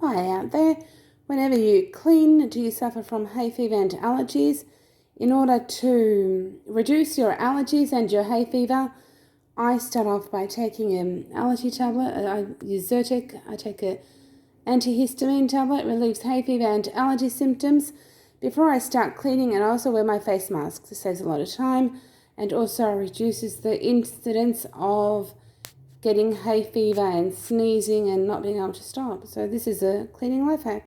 Hi out there. Whenever you clean, do you suffer from hay fever and allergies? In order to reduce your allergies and your hay fever, I start off by taking an allergy tablet. I use Zyrtec. I take an antihistamine tablet, relieves hay fever and allergy symptoms. Before I start cleaning, and I also wear my face mask. This saves a lot of time and also reduces the incidence of getting hay fever and sneezing and not being able to stop. So this is a cleaning life hack.